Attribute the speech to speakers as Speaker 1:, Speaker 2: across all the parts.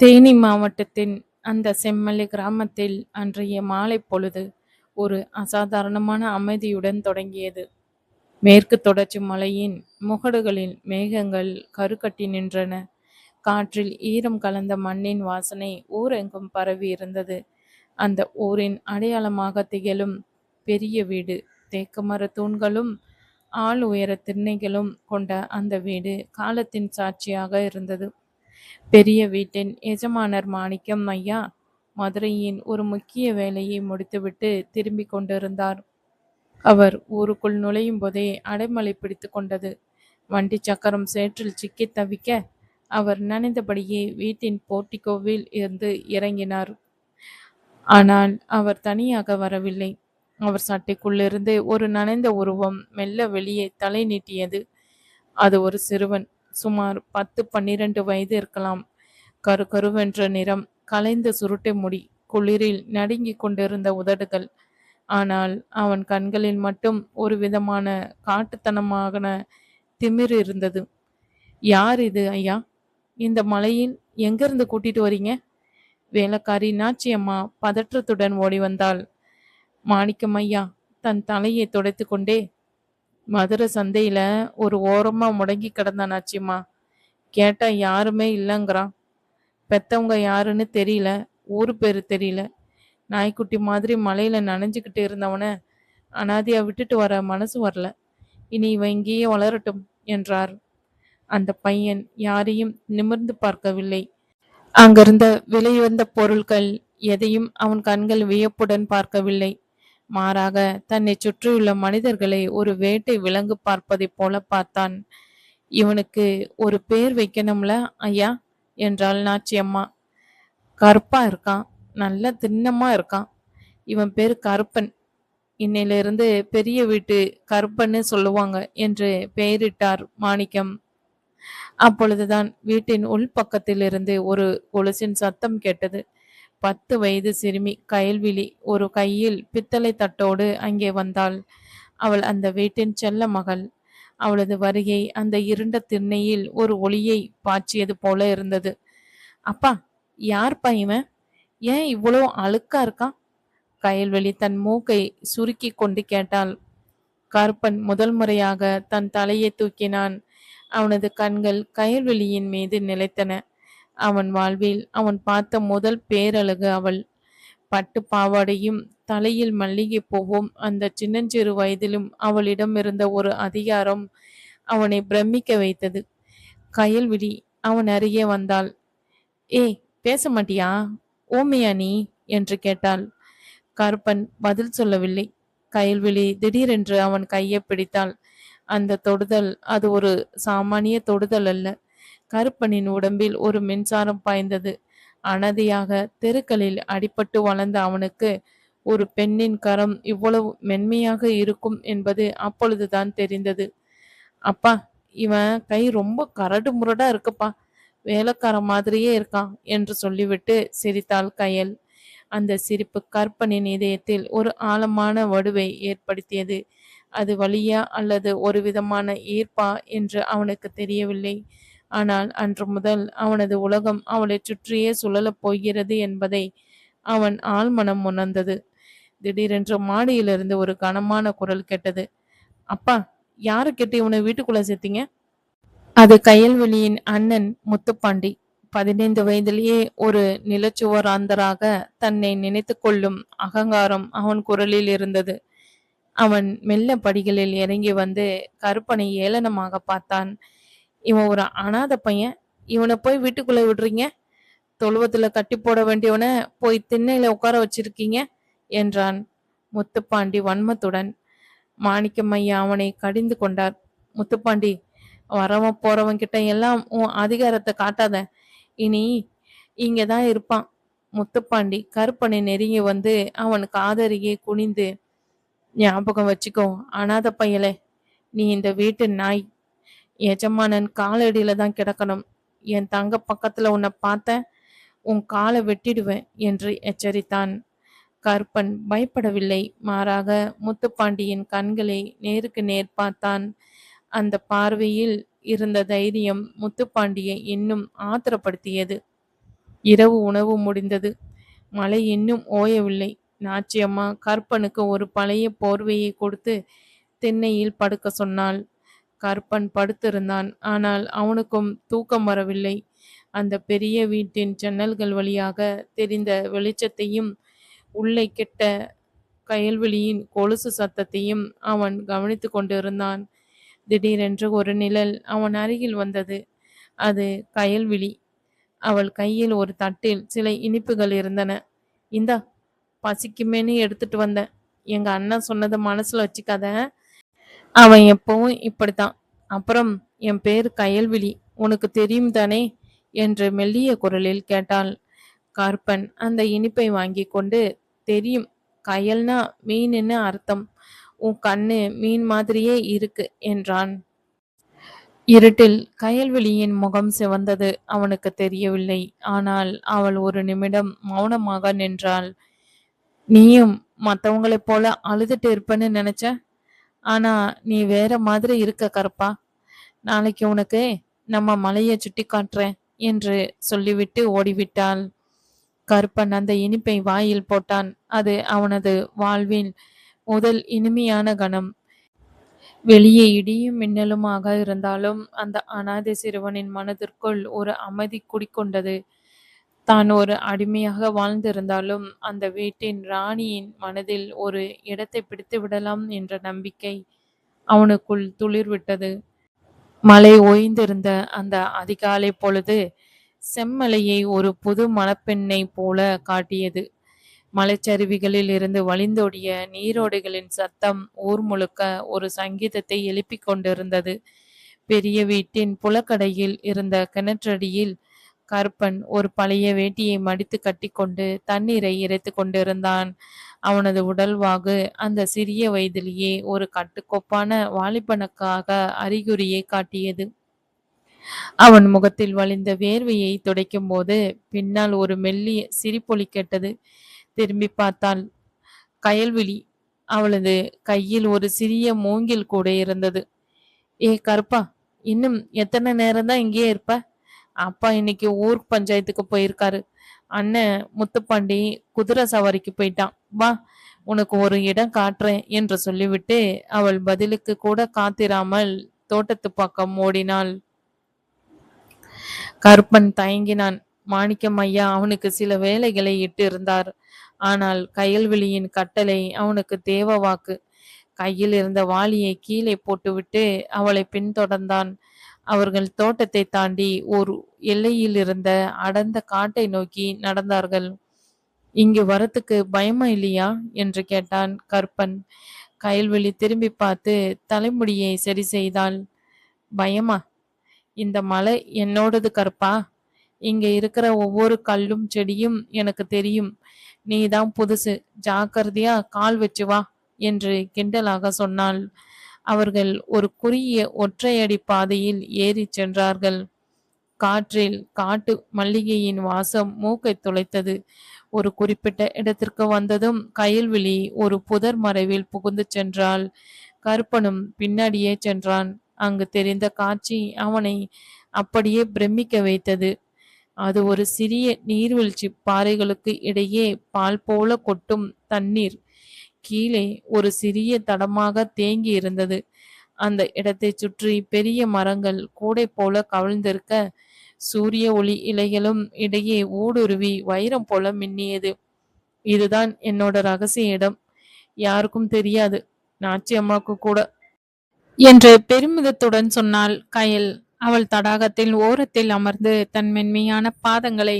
Speaker 1: தேனி மாவட்டத்தின் அந்த செம்மலை கிராமத்தில் அன்றைய மாலை பொழுது ஒரு அசாதாரணமான அமைதியுடன் தொடங்கியது. மேற்கு தொடர்ச்சி மலையின் முகடுகளில் மேகங்கள் கருக்கட்டி நின்றன. காற்றில் ஈரம் கலந்த மண்ணின் வாசனை ஊரெங்கும் பரவி இருந்தது. அந்த ஊரின் அடையாளமாக திகழும் பெரிய வீடு, தேக்குமர தூண்களும் ஆள் உயர திண்ணைகளும் கொண்ட அந்த வீடு காலத்தின் சாட்சியாக இருந்தது. பெரிய வீட்டின் எஜமானர் மாணிக்கம் ஐயா மதுரையின் ஒரு முக்கிய வேலையை முடித்துவிட்டு திரும்பிக் கொண்டிருந்தார். அவர் ஊருக்குள் நுழையும் போதே அடைமழை பிடித்து கொண்டது. வண்டி சக்கரம் சேற்றில் சிக்கி தவிக்க அவர் நனைந்தபடியே வீட்டின் போர்ட்டிகோவில் இருந்து இறங்கினார். ஆனால் அவர் தனியாக வரவில்லை. அவர் சட்டைக்குள்ளிருந்து ஒரு நனைந்த உருவம் மெல்ல வெளியே தலை நீட்டியது. அது ஒரு சிறுவன். சுமார் 10-12 வயது இருக்கலாம். கருகருவென்ற நிறம், கலைந்த சுருட்டை முடி, குளிரில் நடுங்கிக் கொண்டிருந்த உதடுகள். ஆனால் அவன் கண்களில் மட்டும் ஒரு விதமான காட்டுத்தனமான திமிர் இருந்தது. யார் இது ஐயா? இந்த மலையில் எங்கிருந்து கூட்டிட்டு வரீங்க? வேலைக்காரி நாச்சியம்மா பதற்றத்துடன் ஓடி வந்தாள். மாணிக்கம் ஐயா தன் தலையை துடைத்து கொண்டே, மதுரை சந்தையில ஒரு ஓரமா முடங்கி கிடந்தான் நாச்சியம்மா. கேட்டா யாருமே இல்லைங்கிறான். பெத்தவங்க யாருன்னு தெரியல, ஊரு பேரு தெரியல. நாய்க்குட்டி மாதிரி மலையில நனைஞ்சுக்கிட்டு இருந்தவன அனாதையா விட்டுட்டு வர மனசு வரல. இனி இவன் இங்கேயே வளரட்டும் என்றார். அந்த பையன் யாரையும் நிமிர்ந்து பார்க்கவில்லை. அங்கிருந்த விலையுயர்ந்த பொருட்கள் எதையும் அவன் கண்கள் வியப்புடன் பார்க்கவில்லை. மாறாக தன்னை சுற்றியுள்ள மனிதர்களை ஒரு வேட்டை விலங்கு பார்ப்பதைப் போல பார்த்தான். இவனுக்கு ஒரு பேர் வைக்கணும்ல ஐயா என்றாள் நாச்சியம்மா. கருப்பா இருக்கான், நல்ல திண்ணமா இருக்கான். இவன் பேரு கருப்பன். இன்னையிலிருந்து பெரிய வீட்டு கருப்பன்னு சொல்லுவாங்க என்று பெயரிட்டார் மாணிக்கம். அப்பொழுதுதான் வீட்டின் உள்பக்கத்திலிருந்து ஒரு கொலுசின் சத்தம் கேட்டது. 10 வயது சிறுமி கயல்விழி ஒரு கையில் பித்தளை தட்டோடு அங்கே வந்தாள். அவள் அந்த வீட்டின் செல்ல மகள். அவளது வருகை அந்த இருண்ட திண்ணையில் ஒரு ஒளியை பாய்ச்சியது போல இருந்தது. அப்பா, யார்ப்பா இவன்? ஏன் இவ்வளோ அழுக்கா இருக்கான்? கயல்வெளி தன் மூக்கை சுருக்கி கொண்டு கேட்டாள். கருப்பன் முதல் முறையாக தன் தலையை தூக்கினான். அவனது கண்கள் கயல்வெளியின் மீது நிலைத்தன. அவன் வாழ்வில் அவன் பார்த்த முதல் பேரழகு அவள். பட்டு பாவாடையும் தலையில் மல்லிகை பூவும் அந்த சின்னஞ்சிறு வயதிலும் அவளிடம் இருந்த ஒரு அதிகாரம் அவனை பிரமிக்க வைத்தது. கயல்விழி அவன் அருகே வந்தாள். ஏய், பேச மாட்டியா? ஊமையா நீ என்று கேட்டாள். கருப்பன் பதில் சொல்லவில்லை. கயல்விழி திடீரென்று அவன் கையை பிடித்தாள். அந்த தொடுதல் அது ஒரு சாமானிய தொடுதல் அல்ல. கருப்பனின் உடம்பில் ஒரு மின்சாரம் பாய்ந்தது. அனதையாக தெருக்களில் அடிபட்டு வளர்ந்த அவனுக்கு ஒரு பெண்ணின் கரம் இவ்வளவு மென்மையாக இருக்கும் என்பது அப்பொழுதுதான் தெரிந்தது. அப்பா, இவன் கை ரொம்ப கரடு முரடா இருக்குப்பா, வேலைக்கார மாதிரியே இருக்கான் என்று சொல்லிவிட்டு சிரித்தாள் கயல். அந்த சிரிப்பு கற்பனின் இதயத்தில் ஒரு ஆழமான வடுவை ஏற்படுத்தியது. அது வலியா அல்லது ஒரு விதமான ஈர்ப்பா என்று அவனுக்கு தெரியவில்லை. ஆனால் அன்று முதல் அவனது உலகம் அவளை சுற்றியே சுழலப் போகிறது என்பதை அவன் ஆழ்மனம் உணர்ந்தது. திடீரென்று மாடியிலிருந்து ஒரு கனமான குரல் கேட்டது. அப்பா, யாரு கேட்டு இவனை வீட்டுக்குள்ள சேர்த்தீங்க? அது கயல்வெளியின் அண்ணன் முத்துப்பாண்டி. 15 வயதிலேயே ஒரு நிலச்சுவராந்தராக தன்னை நினைத்து கொள்ளும் அகங்காரம் அவன் குரலில் இருந்தது. அவன் மெல்ல படிகளில் இறங்கி வந்து கருப்பனை ஏளனமாக பார்த்தான். இவன் ஒரு அனாத பையன், இவனை போய் வீட்டுக்குள்ள விடுறீங்க? தொழுவத்துல கட்டி போட வேண்டியவன போய் திண்ணையில உட்கார வச்சிருக்கீங்க என்றான் முத்துப்பாண்டி வன்மத்துடன். மாணிக்கம் ஐயா அவனை கடிந்து கொண்டார். முத்துப்பாண்டி, வரவன் போறவன் கிட்ட எல்லாம் உன் அதிகாரத்தை காட்டாத. இனி இங்கதான் இருப்பான். முத்துப்பாண்டி கருப்பனை நெருங்கி வந்து அவன் காதருகே குனிந்து, ஞாபகம் வச்சுக்கோ அனாத பையலே, நீ இந்த வீட்டு நாய். எஜமானன் காலடியில தான் கிடக்கணும். என் தங்க பக்கத்துல உன்னை பார்த்த உன் காலை வெட்டிடுவேன் என்று எச்சரித்தான். கருப்பன் பயப்படவில்லை. மாறாக முத்துப்பாண்டியின் கண்களை நேருக்கு நேர் பார்த்தான். அந்த பார்வையில் இருந்த தைரியம் முத்துப்பாண்டியை இன்னும் ஆத்திரப்படுத்தியது. இரவு உணவு முடிந்தது. மழை இன்னும் ஓயவில்லை. நாச்சியம்மா கற்பனுக்கு ஒரு பழைய போர்வையை கொடுத்து திண்ணையில் படுக்க சொன்னாள். கற்பன் படுத்திருந்தான். ஆனால் அவனுக்கும் தூக்கம் வரவில்லை. அந்த பெரிய வீட்டின் ஜன்னல்கள் வழியாக தெரிந்த வெளிச்சத்தையும் உள்ளே கெட்ட கயல்வெளியின் கொலுசு சத்தத்தையும் அவன் கவனித்து கொண்டிருந்தான். திடீரென்று ஒரு நிழல் அவன் அருகில் வந்தது. அது கயல்விழி. அவள் கையில் ஒரு தட்டில் சில இனிப்புகள் இருந்தன. இந்தா, பசிக்குமேன்னு எடுத்துட்டு வந்தேன். எங்க அண்ணன் சொன்னதை மனசுல வச்சுக்காத. அவன் எப்பவும் இப்படித்தான். அப்புறம் என் பேர் கயல்விழி, உனக்கு தெரியும் தானே என்று மெல்லிய குரலில் கேட்டாள். கற்பன் அந்த இனிப்பை வாங்கி கொண்டு, தெரியும், கயல்னா மீன்னு அர்த்தம். உன் கண்ணு மீன் மாதிரியே இருக்கு என்றான். இருட்டில் கயல்விழியின் முகம் சிவந்தது. அவனுக்கு தெரியவில்லை. ஆனால் அவள் ஒரு நிமிடம் மௌனமாக நின்றாள். நீயும் மற்றவங்களைப் போல அழுதுட்டு இருப்பேன்னு நினைச்ச. ஆனா நீ வேற மாதிரி இருக்க கருப்பா. நாளைக்கு உனக்கு நம்ம மலையை சுட்டி காட்டுறேன் என்று சொல்லிவிட்டு ஓடிவிட்டாள். கருப்பன் அந்த இனிப்பை வாயில் போட்டான். அது அவனது வாழ்வின் முதல் இனிமையான கணம். வெளியே இடியும் மின்னலுமாக இருந்தாலும் அந்த அனாதை சிறுவனின் மனதிற்குள் ஒரு அமைதி குடிக்கொண்டது. தான் ஒரு அடிமையாக வாழ்ந்திருந்தாலும் அந்த வீட்டின் ராணியின் மனதில் ஒரு இடத்தை பிடித்து விடலாம் என்ற நம்பிக்கை அவனுக்குள் துளிர்விட்டது. மழை ஓய்ந்திருந்த அந்த அதிகாலை பொழுது செம்மலையை ஒரு புது மணப்பெண்ணை போல காட்டியது. மலைச்சரிவுகளில் இருந்து வழிந்தோடிய நீரோடைகளின் சத்தம் ஊர் முழுக்க ஒரு சங்கீதத்தை எழுப்பிக் கொண்டிருந்தது. பெரிய வீட்டின் புலக்கடையில் இருந்த கிணற்றடியில் கருப்பன் ஒரு பழைய வேட்டியை மடித்து கட்டிக்கொண்டு தண்ணீரை இறைத்து கொண்டிருந்தான். அவனது உடல்வாகு அந்த சிறிய வயதிலேயே ஒரு கட்டுக்கோப்பான வாலிபனுக்காக அறிகுறியை காட்டியது. அவன் முகத்தில் வழிந்த வேர்வையை துடைக்கும் போது பின்னால் ஒரு மெல்லிய சிரிப்பொலி கேட்டது. திரும்பி பார்த்தாள். கயல்விழி. அவளது கையில் ஒரு சிறிய மூங்கில் கூட இருந்தது. ஏ கருப்பா, இன்னும் எத்தனை நேரம்தான் இங்கேயே இருப்ப? அப்பா இன்னைக்கு ஊர் பஞ்சாயத்துக்கு போயிருக்காரு. அண்ணன் முத்துப்பாண்டி குதிரை சவாரிக்கு போயிட்டான். வா, உனக்கு ஒரு இடம் காட்டுறேன் என்று சொல்லிவிட்டு அவள் பதிலுக்கு கூட காத்திராமல் தோட்டத்து பக்கம் ஓடினாள். கருப்பன் தயங்கினான். மாணிக்கம் ஐயா அவனுக்கு சில வேலைகளை இட்டு இருந்தார். ஆனால் கயல்விழியின் கட்டளை அவனுக்கு தேவ வாக்கு. கையில் இருந்த வாளியை கீழே போட்டுவிட்டு அவளை பின்தொடர்ந்தான். அவர்கள் தோட்டத்தை தாண்டி ஒரு எல்லையில் இருந்த அடர்ந்த காட்டை நோக்கி நடந்தார்கள். இங்கு வரத்துக்கு பயமா இல்லையா என்று கேட்டான் கற்பன். கயல்விழி திரும்பி பார்த்து தலைமுடியை சரி செய்தாள். பயமா? இந்த மலை என்னோடது கருப்பா. இங்க இருக்கிற ஒவ்வொரு கல்லும் செடியும் எனக்கு தெரியும். நீதான் புதுசு, ஜாக்கிரதையா கால் வச்சு வா என்று கிண்டலாக சொன்னாள். அவர்கள் ஒரு குறுகிய ஒற்றையடி பாதையில் ஏறி சென்றார்கள். காற்றில் காட்டு மல்லிகையின் வாசம் மூக்கை துளைத்தது. ஒரு குறிப்பிட்ட இடத்திற்கு வந்ததும் கயல்விழி ஒரு புதர் மறைவில் புகுந்து சென்றாள். கருப்பனும் பின்னாடியே சென்றான். அங்கு தெரிந்த காட்சி அவனை அப்படியே பிரமிக்க வைத்தது. அது ஒரு சிறிய நீர்வீழ்ச்சி. பாறைகளுக்கு இடையே பால் போல கொட்டும் தண்ணீர் கீழே ஒரு சிறிய தடமாக தேங்கி இருந்தது. அந்த இடத்தை சுற்றி பெரிய மரங்கள் கூடை போல கவிழ்ந்திருக்க சூரிய ஒளி இலைகளும் இடையே ஊடுருவி வைரம் போல மின்னியது. இதுதான் என்னோட ரகசிய இடம். யாருக்கும் தெரியாது, நாச்சியம்மாக்கு கூட என்று பெருமிதத்துடன் சொன்னாள் கயல். அவள் தடாகத்தில் ஓரத்தில் அமர்ந்து தன் மென்மையான பாதங்களை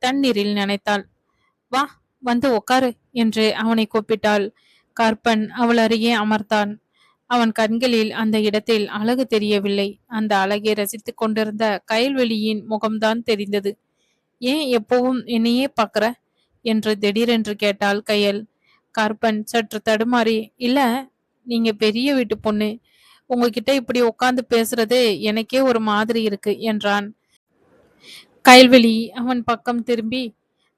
Speaker 1: தண்ணீரில் நனைத்தாள். வா, வந்து உக்காரு என்று அவனை கூப்பிட்டாள். கற்பன் அவள் அருகே அமர்ந்தான். அவன் கண்களில் அந்த இடத்தில் அழகு தெரியவில்லை. அந்த அழகை ரசித்துக் கொண்டிருந்த கயல்வெளியின் முகம்தான் தெரிந்தது. ஏன் எப்பவும் என்னையே பார்க்கற என்று திடீரென்று கேட்டாள் கயல். கற்பன் சற்று தடுமாறி, இல்ல, நீங்க பெரிய வீட்டு பொண்ணு, உங்ககிட்ட இப்படி உட்கார்ந்து பேசுறது எனக்கே ஒரு மாதிரி இருக்கு என்றான். கயல்விழி அவன் பக்கம் திரும்பி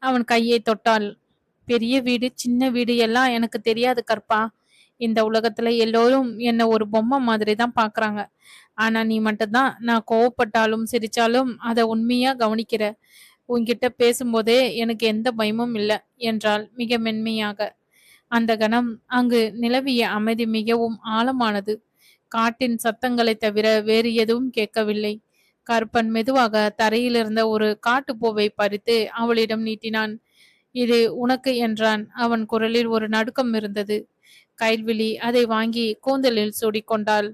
Speaker 1: அவன் கையை தொட்டாள். பெரிய வீடு சின்ன வீடு எல்லாம் எனக்கு தெரியாது கற்பா. இந்த உலகத்துல எல்லோரும் என்ன ஒரு பொம்மை மாதிரி தான் பாக்குறாங்க. ஆனா நீ மட்டும்தான் நான் கோவப்பட்டாலும் சிரிச்சாலும் அதை உண்மையா கவனிக்கிற. உன்கிட்ட பேசும்போதே எனக்கு எந்த பயமும் இல்ல என்றாள் மிக மென்மையாக. அந்த கணம் அங்கு நிலவிய அமைதி மிகவும் ஆழமானது. காட்டின் சத்தங்களைத் தவிர வேறு எதுவும் கேட்கவில்லை. கருப்பன் மெதுவாக தரையிலிருந்த ஒரு காட்டுப்பூவை பறித்து அவளிடம் நீட்டினான். இது உனக்கு என்றான். அவன் குரலில் ஒரு நடுக்கம் இருந்தது. கைல்விழி அதை வாங்கி கூந்தலில் சூடிக்கொண்டாள்.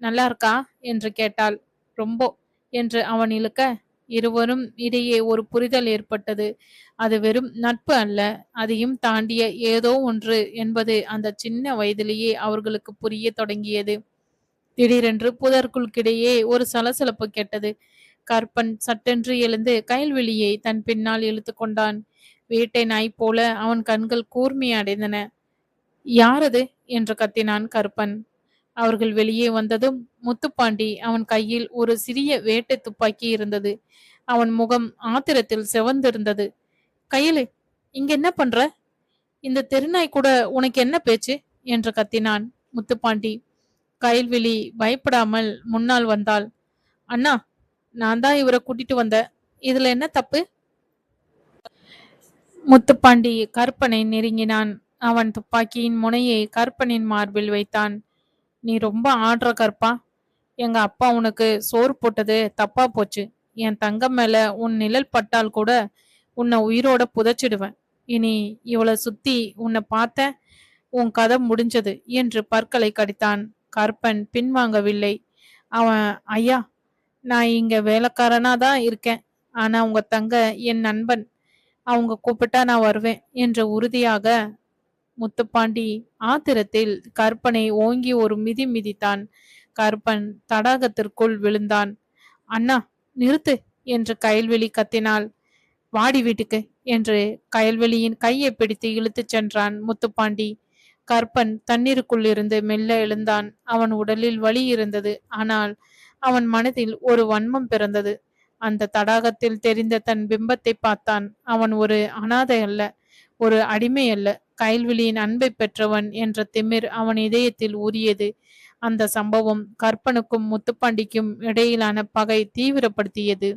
Speaker 1: நல்லா இருக்கா என்று கேட்டாள். ரொம்போ என்று அவன் இழுக்க, இருவரும் இடையே ஒரு புரிதல் ஏற்பட்டது. அது வெறும் நட்பு அல்ல, அதையும் தாண்டிய ஏதோ ஒன்று என்பது அந்த சின்ன வயதிலேயே அவர்களுக்கு புரிய தொடங்கியது. திடீரென்று புதற்குள்கிடையே ஒரு சலசலப்பு கேட்டது. கற்பன் சட்டென்று எழுந்து கைல்வெளியை தன் பின்னால் இழுத்து கொண்டான். வேட்டை நாய் போல அவன் கண்கள் கூர்மையடைந்தன. யாரது என்று கத்தினான் கருப்பன். அவர்கள் வெளியே வந்ததும் முத்துப்பாண்டி அவன் கையில் ஒரு சிறிய வேட்டை துப்பாக்கி இருந்தது. அவன் முகம் ஆத்திரத்தில் சிவந்திருந்தது. கையலு, இங்க என்ன பண்ற? இந்த தெருநாய் கூட உனக்கு என்ன பேச்சு என்று கத்தினான் முத்துப்பாண்டி. கயல்விழி பயப்படாமல் முன்னால் வந்தாள். அண்ணா, நான் தான் இவரை கூட்டிட்டு வந்தேன். இதுல என்ன தப்பு? முத்துப்பாண்டி கற்பனை நெருங்கினான். அவன் துப்பாக்கியின் முனையை கற்பனின் மார்பில் வைத்தான். நீ ரொம்ப ஆடுற கற்பா. எங்க அப்பா உனக்கு சோறு போட்டது தப்பா போச்சு. என் தங்கம் மேல உன் நிழல் பட்டால் கூட உன்னை உயிரோட புதைச்சிடுவேன். இனி இவளை சுத்தி உன்னை பார்த்த உன் கதை முடிஞ்சது என்று பற்களை கடித்தான். கற்பன் பின்வாங்கவில்லை. அவன், ஐயா, நான் இங்க வேலைக்காரனா தான் இருக்கேன். ஆனா உங்க தங்க என் நண்பன். அவங்க கூப்பிட்டா நான் வருவேன் என்று உறுதியாக. முத்துப்பாண்டி ஆத்திரத்தில் கற்பனை ஓங்கி ஒரு மிதி மிதித்தான். கற்பன் தடாகத்திற்குள் விழுந்தான். அண்ணா, நிறுத்து என்று கயல்வெளி கத்தினாள். வாடி வீட்டுக்கு என்று கயல்வெளியின் கையை பிடித்து இழுத்துச் சென்றான் முத்துப்பாண்டி. கற்பன் தண்ணீருக்குள் இருந்து மெல்ல எழுந்தான். அவன் உடலில் வலி இருந்தது. ஆனால் அவன் மனதில் ஒரு வன்மம் பிறந்தது. அந்த தடாகத்தில் தெரிந்த தன் பிம்பத்தை பார்த்தான். அவன் ஒரு அனாதை அல்ல, ஒரு அடிமை அல்ல, கயல்விழியின் அன்பை பெற்றவன் என்ற திமிர் அவன் இதயத்தில் ஊறியது. அந்த சம்பவம் கற்பனுக்கும் முத்துப்பாண்டிக்கும் இடையிலான பகை தீவிரப்படுத்தியது.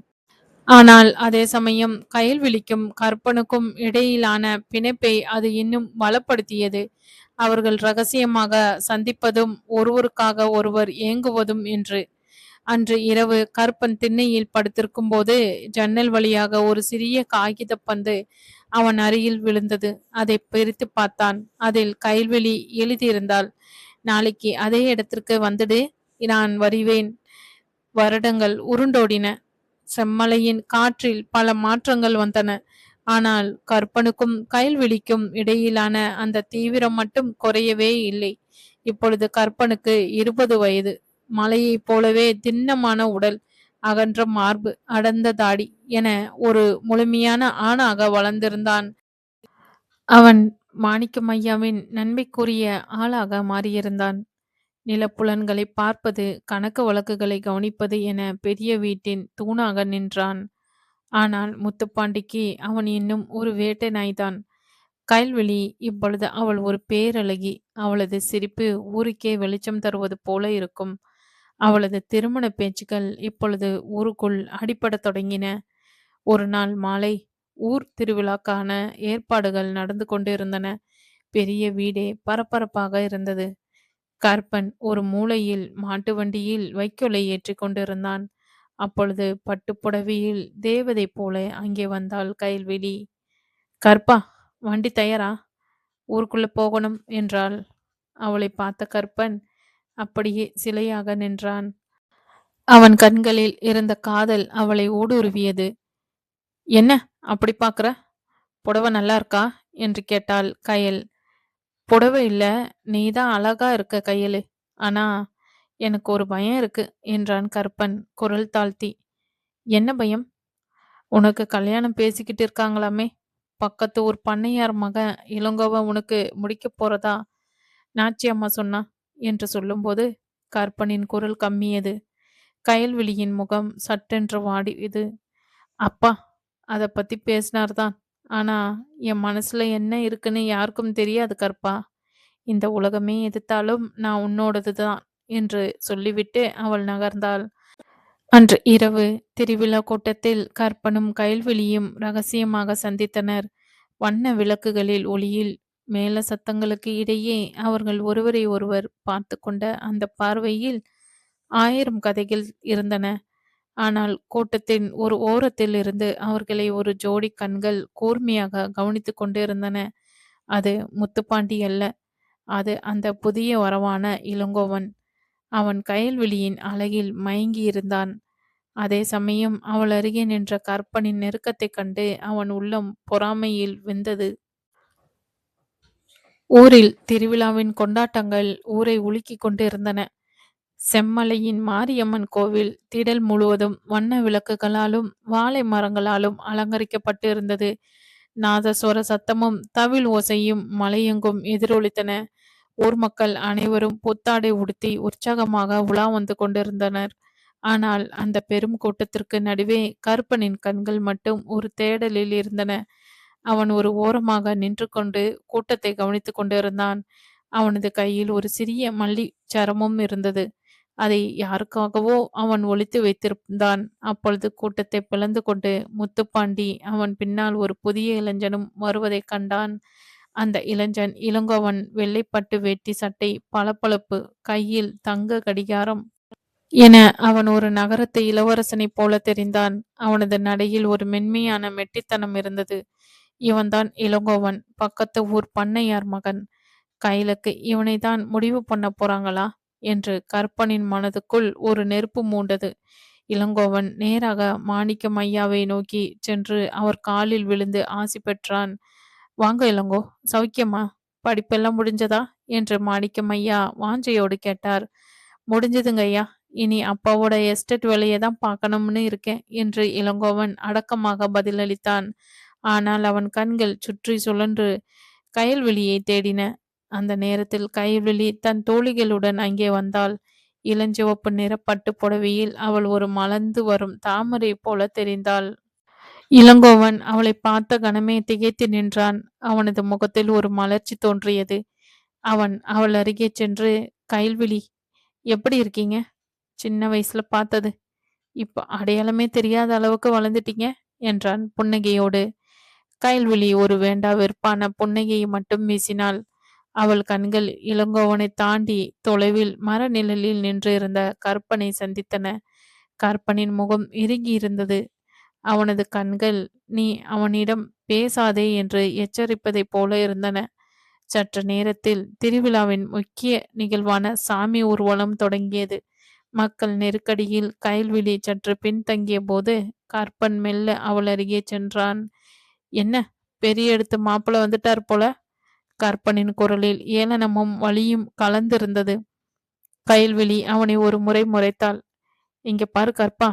Speaker 1: ஆனால் அதே சமயம் கயல்விழிக்கும் கற்பனுக்கும் இடையிலான பிணைப்பை அது இன்னும் பலப்படுத்தியது. அவர்கள் ரகசியமாக சந்திப்பதும் ஒருவருக்காக ஒருவர் ஏங்குவதும் என்று. அன்று இரவு கற்பன் திண்ணையில் படுத்திருக்கும் போது ஜன்னல் வழியாக ஒரு சிறிய காகித பந்து அவன் அருகில் விழுந்தது. அதை பிரித்து பார்த்தான். அதில் கைல்வெளி எழுதியிருந்தாள். நாளைக்கு அதே இடத்திற்கு வந்துடு, நான் வருவேன். வருடங்கள் உருண்டோடின. செம்மலையின் காற்றில் பல மாற்றங்கள் வந்தன. ஆனால் கற்பனுக்கும் கைல்வெளிக்கும் இடையிலான அந்த தீவிரம் மட்டும் குறையவே இல்லை. இப்பொழுது கற்பனுக்கு 20 வயது. மலையைப் போலவே திண்ணமான உடல், அகன்ற மார்பு, அடர்ந்த தாடி என ஒரு முழுமையான ஆணாக வளர்ந்திருந்தான். அவன் மாணிக்கம் ஐயாவின் நன்மைக்குரிய ஆளாக மாறியிருந்தான். நிலப்புலன்களை பார்ப்பது, கணக்கு வழக்குகளை கவனிப்பது என பெரிய வீட்டின் தூணாக நின்றான். ஆனால் முத்துப்பாண்டிக்கு அவன் இன்னும் ஒரு வேட்டை நாய்தான். கயல்விழி இப்பொழுது அவள் ஒரு பேரழகி. அவளது சிரிப்பு ஊருக்கே வெளிச்சம் தருவது போல இருக்கும். அவளது திருமண பேச்சுக்கள் இப்பொழுது ஊருக்குள் அடிபடத் தொடங்கின. ஒரு நாள் மாலை ஊர் திருவிழாக்கான ஏற்பாடுகள் நடந்து கொண்டிருந்தன. பெரிய வீடே பரபரப்பாக இருந்தது. கற்பன் ஒரு மூலையில் மாட்டு வண்டியில் வைக்கோலை ஏற்றி கொண்டிருந்தான். அப்பொழுது பட்டுப்புடவையில் தேவதை போல அங்கே வந்தாள் கயல்விழி. கற்பா, வண்டி தயாரா? ஊருக்குள்ள போகணும் என்றாள். அவளை பார்த்த கற்பன் அப்படியே சிலையாக நின்றான். அவன் கண்களில் இருந்த காதல் அவளை ஊடுருவியது. என்ன அப்படி பாக்குற? புடவை நல்லா இருக்கா என்று கேட்டாள் கயல். புடவை இல்ல, நீதான் அழகா இருக்க கையலு. ஆனா எனக்கு ஒரு பயம் இருக்கு என்றான் கற்பன் குரல் தாழ்த்தி. என்ன பயம்? உனக்கு கல்யாணம் பேசிக்கிட்டு இருக்காங்களாமே. பக்கத்து ஊர் பண்ணையார் மகன் இளங்கோவ உனக்கு முடிக்க போறதா நாச்சி அம்மா சொன்னா என்று சொல்லும்போது கற்பனின் குரல் கம்மியது. கயல்விழியின் முகம் சட்டென்று வாடியது. அப்பா, அதை பத்தி பேசினார்தான். ஆனா என் மனசுல என்ன இருக்குன்னு யாருக்கும் தெரியாது கற்பா. இந்த உலகமே எதிர்த்தாலும் நான் உன்னோடதுதான் என்று சொல்லிவிட்டு அவள் நகர்ந்தாள். அன்று இரவு திருவிழா கூட்டத்தில் கற்பனும் கயல்விழியும் ரகசியமாக சந்தித்தனர். வண்ண விளக்குகளில் ஒளியில் மேல சத்தங்களுக்கு இடையே அவர்கள் ஒருவரை ஒருவர் பார்த்து கொண்ட அந்த பார்வையில் 1000 கதைகள் இருந்தன. ஆனால் கூட்டத்தின் ஒரு ஓரத்தில் இருந்து அவர்களை ஒரு ஜோடி கண்கள் கூர்மையாக கவனித்துக் கொண்டிருந்தன. அது முத்துப்பாண்டி அல்ல, அது அந்த புதிய வரவான இளங்கோவன். அவன் கயல்விழியின் அழகில் மயங்கியிருந்தான். அதே சமயம் அவள் அருகே நின்ற கற்பனின் நெருக்கத்தைக் கண்டு அவன் உள்ளம் பொறாமையில் வெந்தது. ஊரில் திருவிழாவின் கொண்டாட்டங்கள் ஊரை உலுக்கிக் கொண்டிருந்தன. செம்மலையின் மாரியம்மன் கோவில் திடல் முழுவதும் வண்ண விளக்குகளாலும் வாழை மரங்களாலும் அலங்கரிக்கப்பட்டு இருந்தது. நாதஸ்வர சத்தமும் தவில் ஓசையும் மலையெங்கும் எதிரொலித்தன. ஊர் மக்கள் அனைவரும் புத்தாடை உடுத்தி உற்சாகமாக உலா வந்து கொண்டிருந்தனர். ஆனால் அந்த பெரும் கூட்டத்திற்கு நடுவே கருப்பனின் கண்கள் மட்டும் ஒரு தேடலில் இருந்தன. அவன் ஒரு ஓரமாக நின்று கொண்டு கூட்டத்தை கவனித்துக் கொண்டிருந்தான். அவனது கையில் ஒரு சிறிய மல்லி சரமும் இருந்தது. அதை யாருக்காகவோ அவன் ஒளித்து வைத்திருந்தான். அப்பொழுது கூட்டத்தை பிளந்து கொண்டு முத்துப்பாண்டி அவன் பின்னால் ஒரு புதிய இளைஞனும் வருவதைக் கண்டான். அந்த இளைஞன் இளங்கோவன். வெள்ளைப்பட்டு வேட்டி சட்டை, பளபளப்பு, கையில் தங்க கடிகாரம் என அவன் ஒரு நகரத்து இளவரசனைப் போல தெரிந்தான். அவனது நடையில் ஒரு மென்மையான மெட்டித்தனம் இருந்தது. இவன்தான் இளங்கோவன், பக்கத்து ஊர் பண்ணையார் மகன். கையிலுக்கு இவனை தான் முடிவு பண்ண போறாங்களா என்று கற்பனின் மனதுக்குள் ஒரு நெருப்பு மூண்டது. இளங்கோவன் நேராக மாணிக்கம் ஐயாவை நோக்கி சென்று அவர் காலில் விழுந்து ஆசி பெற்றான். வாங்க இளங்கோ, சௌக்கியமா? படிப்பெல்லாம் முடிஞ்சதா என்று மாணிக்கம் ஐயா வாஞ்சையோடு கேட்டார். முடிஞ்சதுங்க ஐயா, இனி அப்பாவோட எஸ்டேட் வேலையை தான் பார்க்கணும்னு இருக்கேன் என்று இளங்கோவன் அடக்கமாக பதிலளித்தான். ஆனால் அவன் கண்கள் சுற்றி சுழன்று கயல்விழியை தேடின. அந்த நேரத்தில் கயல்விழி தன் தோழிகளுடன் அங்கே வந்தாள். இளஞ்சிவப்பு நிற பட்டு புடவையில் அவள் ஒரு மலர்ந்து வரும் தாமரை போல தெரிந்தாள். இளங்கோவன் அவளை பார்த்த கணமே திகைத்து நின்றான். அவனது முகத்தில் ஒரு மலர்ச்சி தோன்றியது. அவன் அவள் அருகே சென்று, கயல்விழி, எப்படி இருக்கீங்க? சின்ன வயசுல பார்த்தது, இப்ப அடையாளமே தெரியாத அளவுக்கு வளர்ந்துட்டீங்க என்றான் புன்னகையோடு. கயல்விழி ஒரு வேண்டா வெறுப்பான புன்னகையை மட்டும் வீசினாள். அவள் கண்கள் இளங்கோவனை தாண்டி தொலைவில் மர நிழலில் நின்று இருந்த கற்பனை சந்தித்தன. கற்பனின் முகம் இறுகி இருந்தது. அவனது கண்கள் நீ அவனிடம் பேசாதே என்று எச்சரிப்பதைப் போல இருந்தன. சற்று நேரத்தில் திருவிழாவின் முக்கிய நிகழ்வான சாமி ஊர்வலம் தொடங்கியது. மக்கள் நெருக்கடியில் கயல்விழி சற்று பின்தங்கிய போது கற்பன் மெல்ல அவள் அருகே சென்றான். என்ன, பெரிய எடுத்து மாப்பிள்ள வந்துட்டார் போல. கற்பனின் குரலில் ஏளனமும் வலியும் கலந்திருந்தது. கயல்விழி அவனை ஒரு முறை முறைத்தாள். இங்க பாரு கற்பா,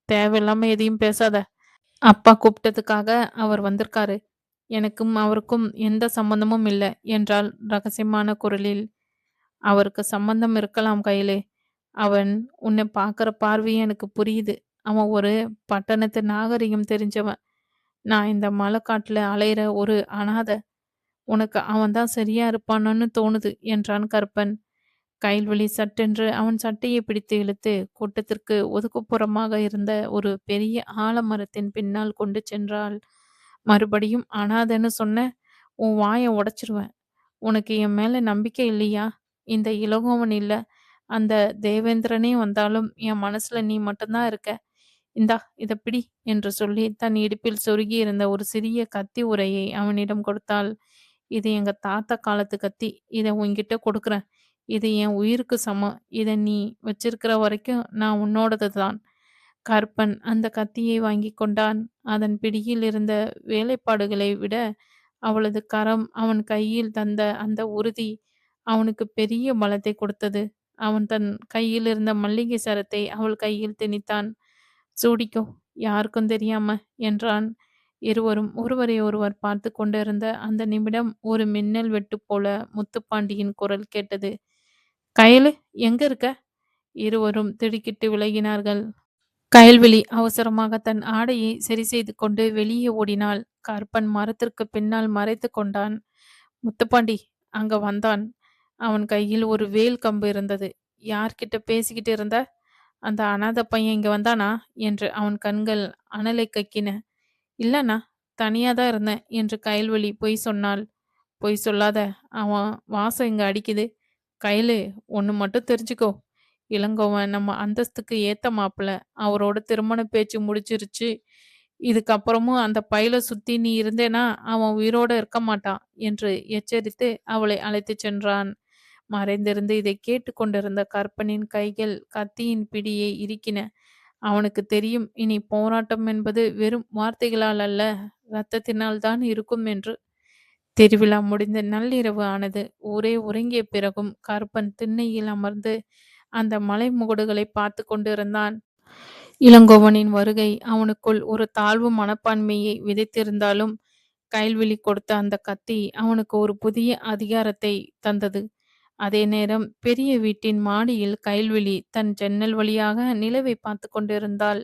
Speaker 1: தேவையில்லாம எதையும் பேசாத. அப்பா கூப்பிட்டதுக்காக அவர் வந்திருக்காரு. எனக்கும் அவருக்கும் எந்த சம்பந்தமும் இல்லை என்றாள் ரகசியமான குரலில். அவருக்கு சம்பந்தம் இருக்கலாம் கையிலே. அவன் உன்னை பார்க்குற பார்வையே எனக்கு புரியுது. அவன் ஒரு பட்டணத்து நாகரிகம் தெரிஞ்சவன். நான் இந்த மலைக்காட்டுல அலையிற ஒரு அனாதை. உனக்கு அவன்தான் சரியா இருப்பானோன்னு தோணுது என்றான் கற்பன். கயல்விழி சட்டென்று அவன் சட்டையை பிடித்து இழுத்து கூட்டத்திற்கு ஒதுக்குப்புறமாக இருந்த ஒரு பெரிய ஆலமரத்தின் பின்னால் கொண்டு சென்றாள். மறுபடியும் அனாதைன்னு சொன்ன உன் வாயை உடைச்சிருவேன். உனக்கு என் மேல நம்பிக்கை இல்லையா? இந்த இளங்கோவன் இல்ல, அந்த தேவேந்திரனே வந்தாலும் என் மனசுல நீ மட்டும்தான் இருக்க. இந்தா இத பிடி என்று சொல்லி தன் இடுப்பில் சொருகி இருந்த ஒரு சிறிய கத்தி உரையை அவனிடம் கொடுத்தாள். இது எங்க தாத்தா காலத்து கத்தி. இதை உன்கிட்ட கொடுக்குறேன். இது என் உயிருக்கு சமம். இதை நீ வச்சிருக்கிற வரைக்கும் நான் உன்னோடது தான். கற்பன் அந்த கத்தியை வாங்கி கொண்டான். அதன் பிடியில் இருந்த வேலைப்பாடுகளை விட அவளது கரம் அவன் கையில் தந்த அந்த உறுதி அவனுக்கு பெரிய பலத்தை கொடுத்தது. அவன் தன் கையில் இருந்த மல்லிகை சரத்தை அவள் கையில் திணித்தான். சூடிக்கோ, யாருக்கும் தெரியாம என்றான். இருவரும் ஒருவரை ஒருவர் பார்த்து கொண்டிருந்த அந்த நிமிடம் ஒரு மின்னல் வெட்டு போல முத்துப்பாண்டியின் குரல் கேட்டது. கயலு, எங்க இருக்க? இருவரும் திடுக்கிட்டு விலகினார்கள். கயல்விழி அவசரமாக தன் ஆடையை சரி செய்து கொண்டு வெளியே ஓடினாள். கற்பன் மரத்திற்கு பின்னால் மறைத்து கொண்டான். முத்துப்பாண்டி அங்க வந்தான். அவன் கையில் ஒரு வேல் கம்பு இருந்தது. யார்கிட்ட பேசிக்கிட்டு இருந்த? அந்த அனாத பையன் இங்க வந்தானா என்று அவன் கண்கள் அனலை கக்கின. இல்லண்ணா, தனியா தான் இருந்தேன் என்று கயல்விழி பொய் சொன்னாள். பொய் சொல்லாத, அவன் வாசம் இங்க அடிக்குது. கயலு, ஒன்று மட்டும் தெரிஞ்சுக்கோ, இளங்கோவன் நம்ம அந்தஸ்துக்கு ஏத்த மாப்பிள. அவரோட திருமண பேச்சு முடிச்சிருச்சு. இதுக்கப்புறமும் அந்த பையல சுத்தி நீ இருந்தேனா அவன் உயிரோட இருக்க மாட்டான் என்று எச்சரித்து அவளை அழைத்துச் சென்றான். மறைந்திருந்து இதை கேட்டுக்கொண்டிருந்த கற்பனின் கைகள் கத்தியின் பிடியை இறுக்கின. அவனுக்கு தெரியும், இனி போராட்டம் என்பது வெறும் வார்த்தைகளால் அல்ல, இரத்தத்தினால் தான் இருக்கும் என்று. திருவிழா முடிந்த நள்ளிரவு ஆனது. ஊரே உறங்கிய பிறகும் கருப்பன் திண்ணையில் அமர்ந்து அந்த மலை முகடுகளை பார்த்து கொண்டிருந்தான். இளங்கோவனின் வருகை அவனுக்குள் ஒரு தாழ்வு மனப்பான்மையை விதைத்திருந்தாலும், கயல்விழி கொடுத்த அந்த கத்தி அவனுக்கு ஒரு புதிய அதிகாரத்தை தந்தது. அதே நேரம் பெரிய வீட்டின் மாடியில் கயல்விழி தன் ஜன்னல் வழியாக நிலவை பார்த்து கொண்டிருந்தாள்.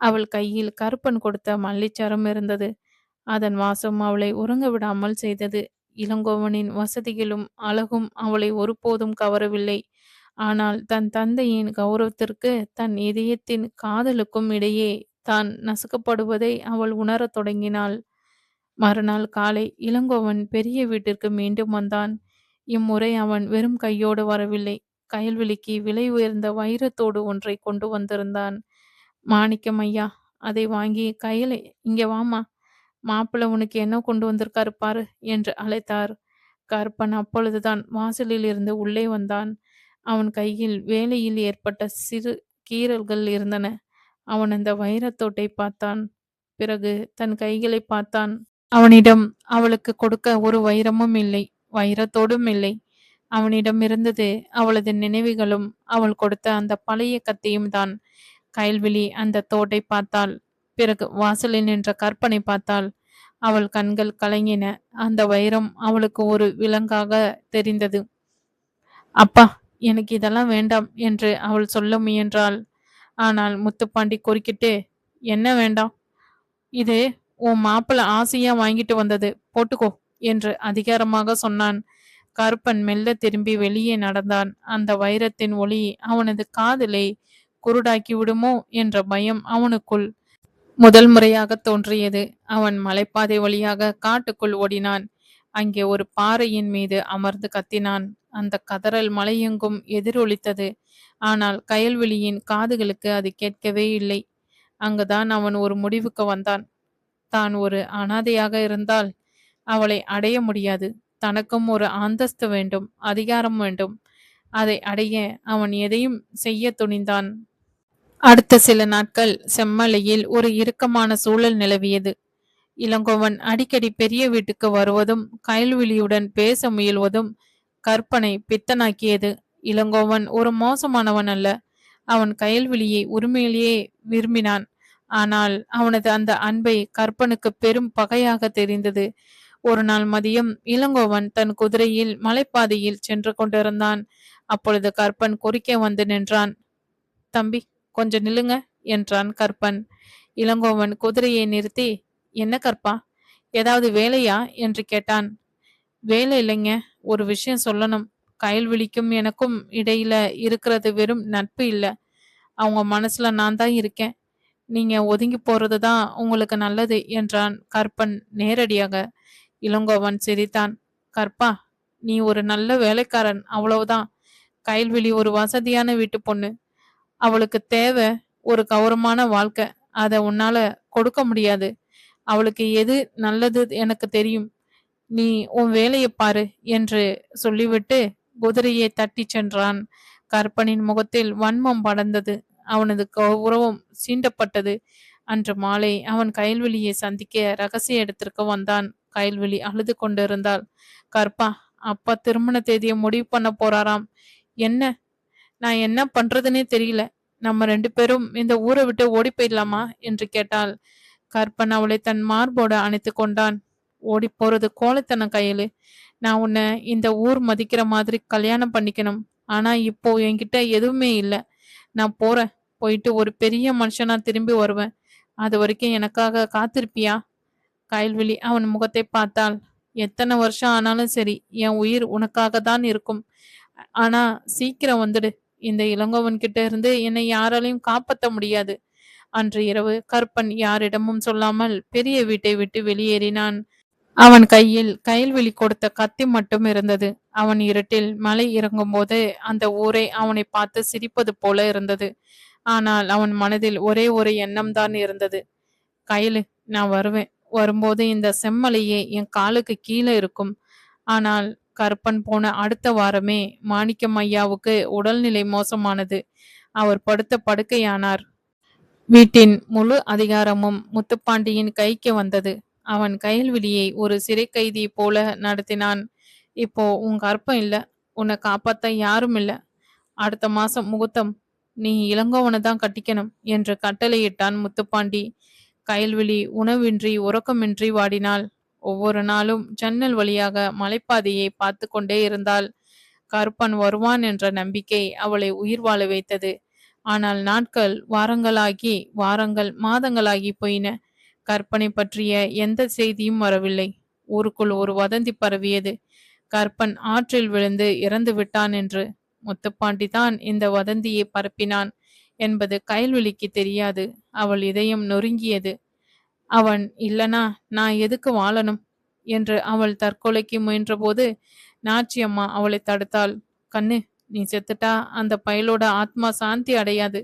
Speaker 1: அவள் கையில் கருப்பன் கொடுத்த மல்லிச்சரம் இருந்தது. அதன் வாசம் அவளை உறங்க விடாமல் செய்தது. இளங்கோவனின் வசதிகளும் அழகும் அவளை ஒருபோதும் கவரவில்லை. ஆனால் தன் தந்தையின் கௌரவத்திற்கு தன் இதயத்தின் காதலுக்கும் இடையே தான் நசுக்கப்படுவதை அவள் உணரத் தொடங்கினாள். மறுநாள் காலை இளங்கோவன் பெரிய வீட்டிற்கு மீண்டும் வந்தான். இம்முறை அவன் வெறும் கையோடு வரவில்லை. கயல்விழிக்கு விலை உயர்ந்த வைரத்தோடு ஒன்றை கொண்டு வந்திருந்தான். மாணிக்கம் ஐயா, அதை வாங்கி கையில, இங்க வாமா, மாப்பிள்ளை உனக்கு என்ன கொண்டு வந்திருக்காரு பாரு என்று அழைத்தார். கருப்பன் அப்பொழுதுதான் வாசலில் இருந்து உள்ளே வந்தான். அவன் கையில் வேலையில் ஏற்பட்ட சிறு கீறல்கள் இருந்தன. அவன் அந்த வைரத்தோட்டை பார்த்தான். பிறகு தன் கைகளை பார்த்தான். அவனிடம் அவளுக்கு கொடுக்க ஒரு வைரமும் இல்லை, வைரத்தோடும் இல்லை. அவனிடம் இருந்தது அவளது நினைவுகளும் அவள் கொடுத்த அந்த பழைய கத்தியும் தான். கயல்விழி அந்த தோட்டை பார்த்தாள். பிறகு வாசலில் நின்ற கற்பனை பார்த்தாள். அவள் கண்கள் கலங்கின. அந்த வைரம் அவளுக்கு ஒரு விலங்காக தெரிந்தது. அப்பா, எனக்கு இதெல்லாம் வேண்டாம் என்று அவள் சொல்ல முயன்றாள். ஆனால் முத்துப்பாண்டி குறுக்கிட்டு, என்ன வேண்டாம்? இது உன் மாப்பிள்ள ஆசையா வாங்கிட்டு வந்தது, போட்டுக்கோ என்று அதிகாரமாக சொன்னான். கருப்பன் மெல்ல திரும்பி வெளியே நடந்தான். அந்த வைரத்தின் ஒளி அவனது காதலை குருடாக்கி விடுமோ என்ற பயம் அவனுக்குள் முதல் முறையாக தோன்றியது. அவன் மலைப்பாதை வழியாக காட்டுக்குள் ஓடினான். அங்கே ஒரு பாறையின் மீது அமர்ந்து கத்தினான். அந்த கதறல் மலையெங்கும் எதிரொலித்தது. ஆனால் கயல்விழியின் காதுகளுக்கு அது கேட்கவே இல்லை. அங்குதான் அவன் ஒரு முடிவுக்கு வந்தான். தான் ஒரு அனாதையாக இருந்தால் அவளை அடைய முடியாது. தனக்கும் ஒரு அந்தஸ்து வேண்டும், அதிகாரம் வேண்டும். அதை அடைய அவன் எதையும் செய்ய துணிந்தான். அடுத்த சில நாட்கள் செம்மலையில் ஒரு இறுக்கமான சூழல் நிலவியது. இளங்கோவன் அடிக்கடி பெரிய வீட்டுக்கு வருவதும் கயல்விழியுடன் பேச முயல்வதும் கற்பனை பித்தனாக்கியது. இளங்கோவன் ஒரு மோசமானவன் அல்ல. அவன் கயல்விழியை உரிமையிலேயே விரும்பினான். ஆனால் அவனது அந்த அன்பை கற்பனுக்கு பெரும் பகையாக தெரிந்தது. ஒரு நாள் மதியம் இளங்கோவன் தன் குதிரையில் மலைப்பாதையில் சென்று கொண்டிருந்தான். அப்பொழுது கற்பன் குறுக்கே வந்து நின்றான். தம்பி, கொஞ்சம் நில்லுங்க என்றான் கற்பன். இளங்கோவன் குதிரையை நிறுத்தி, என்ன கற்பா, ஏதாவது வேலையா என்று கேட்டான். வேலை இல்லைங்க, ஒரு விஷயம் சொல்லணும். கயல்விழிக்கும் எனக்கும் இடையில இருக்கிறது வெறும் நட்பு இல்ல. அவங்க மனசுல நான் தான் இருக்கேன். நீங்க ஒதுங்கி போறது தான் உங்களுக்கு நல்லது என்றான் கற்பன் நேரடியாக. இளங்கோவன் சிரித்தான். கற்பா, நீ ஒரு நல்ல வேலைக்காரன், அவ்வளவுதான். கயல்விழி ஒரு வசதியான வீட்டு பொண்ணு. அவளுக்கு தேவை ஒரு கௌரவமான வாழ்க்கை. அதை உன்னால கொடுக்க முடியாது. அவளுக்கு எது நல்லது எனக்கு தெரியும். நீ உன் வேலையை பாரு என்று சொல்லிவிட்டு குதிரையை தட்டி சென்றான். கற்பனின் முகத்தில் வன்மம் படர்ந்தது. அவனது கௌரவம் சீண்டப்பட்டது. அன்று மாலை அவன் கயல்விழியை சந்திக்க ரகசிய இடத்திற்கு வந்தான். கயல்விழி அழுது கொண்டிருந்தாள். கற்பா, அப்பா திருமண தேதியை முடிவு பண்ண போறாராம். என்ன? நான் என்ன பண்றதுன்னே தெரியல. நம்ம 2 பேரும் இந்த ஊரை விட்டு ஓடி போயிடலாமா என்று கேட்டாள். கற்பன் அவளை தன் மார்போடு அணைத்து கொண்டான். ஓடி போறது கோழைத்தனம் கையிலு. நான் உன்னை இந்த ஊர் மதிக்கிற மாதிரி கல்யாணம் பண்ணிக்கணும். ஆனா இப்போ என்கிட்ட எதுவுமே இல்லை. நான் போறேன். போயிட்டு ஒரு பெரிய மனுஷனா திரும்பி வருவேன். அது வரைக்கும் எனக்காக காத்திருப்பியா? கயல்விழி அவன் முகத்தை பார்த்தாள். எத்தனை வருஷம் ஆனாலும் சரி, என் உயிர் உனக்காக தான் இருக்கும். ஆனா சீக்கிரம் வந்துடு. இந்த இளங்கோவன் கிட்ட இருந்து என்னை யாராலையும் காப்பாற்ற முடியாது. அன்று இரவு கற்பன் யாரிடமும் சொல்லாமல் பெரிய வீட்டை விட்டு வெளியேறினான். அவன் கையில் கயல்விழி கொடுத்த கத்தி மட்டும் இருந்தது. அவன் இருட்டில் மலை இறங்கும் போது அந்த ஊரை அவனை பார்த்து சிரிப்பது போல இருந்தது. ஆனால் அவன் மனதில் ஒரே ஒரு எண்ணம் தான் இருந்தது. கயலு, நான் வருவேன். வரும்போது இந்த செம்மலையே என் காலுக்கு கீழே இருக்கும். ஆனால் கருப்பன் போன அடுத்த வாரமே மாணிக்கம் ஐயாவுக்கு உடல்நிலை மோசமானது. அவர் படுத்த படுக்கையானார். வீட்டின் முழு அதிகாரமும் முத்துப்பாண்டியின் கைக்கு வந்தது. அவன் கயல்விழியை ஒரு சிறை கைதி போல நடத்தினான். இப்போ உன் கற்பம் இல்ல, உன்னை காப்பாத்த யாரும் இல்ல. அடுத்த மாசம் முகூர்த்தம், நீ இளங்கோவனை தான் கட்டிக்கணும் என்று கட்டளையிட்டான் முத்துப்பாண்டி. கயல்விழி உணவின்றி உறக்கமின்றி வாடினாள். ஒவ்வொரு நாளும் ஜன்னல் வழியாக மலைப்பாதையை பார்த்து கொண்டே இருந்தாள். கருப்பன் வருவான் என்ற நம்பிக்கை அவளை உயிர் வாழ வைத்தது. ஆனால் நாட்கள் வாரங்களாகி வாரங்கள் மாதங்களாகி போயின. கற்பனை பற்றிய எந்த செய்தியும் வரவில்லை. ஊருக்குள் ஒரு வதந்தி பரவியது. கற்பன் ஆற்றில் விழுந்து இறந்து விட்டான் என்று. முத்துப்பாண்டி தான் இந்த வதந்தியை பரப்பினான் என்பது கயல்விழிக்கு தெரியாது. அவள் இதயம் நொறுங்கியது. அவன் இல்லனா நான் எதுக்கு வாழணும் என்று அவள் தற்கொலைக்கு முயன்றபோது நாச்சியம்மா அவளை தடுத்தாள். கண்ணு, நீ செத்துட்டா அந்த பயலோட ஆத்மா சாந்தி அடையாது.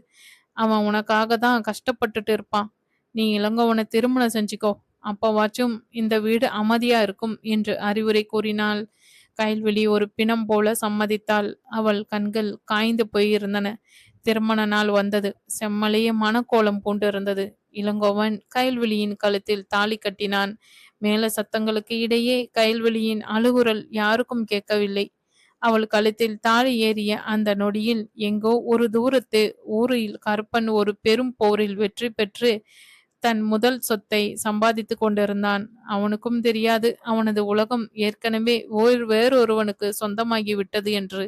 Speaker 1: அவன் உனக்காக தான் கஷ்டப்பட்டுட்டு இருப்பான். நீ இளங்கோவனை திருமணம் செஞ்சுக்கோ, அப்பவாச்சும் இந்த வீடு அமைதியா இருக்கும் என்று அறிவுரை கூறினாள். கயல்விழி ஒரு பிணம் போல சம்மதித்தாள். அவள் கண்கள் காய்ந்து போயிருந்தன. திருமண நாள் வந்தது. செம்மலைய மனக்கோலம் பூண்டு இருந்தது. இளங்கோவன் கயல்விழியின் கழுத்தில் தாலி கட்டினான். மேல சத்தங்களுக்கு இடையே கயல்விழியின் அழுகுரல் யாருக்கும் கேட்கவில்லை. அவள் கழுத்தில் தாலி ஏறிய அந்த நொடியில் எங்கோ ஒரு தூரத்து ஊரில் கருப்பன் ஒரு பெரும் போரில் வெற்றி பெற்று தன் முதல் சொத்தை சம்பாதித்து கொண்டிருந்தான். அவனுக்கும் தெரியாது அவனது உலகம் ஏற்கனவே வேறொருவனுக்கு சொந்தமாகி விட்டது என்று.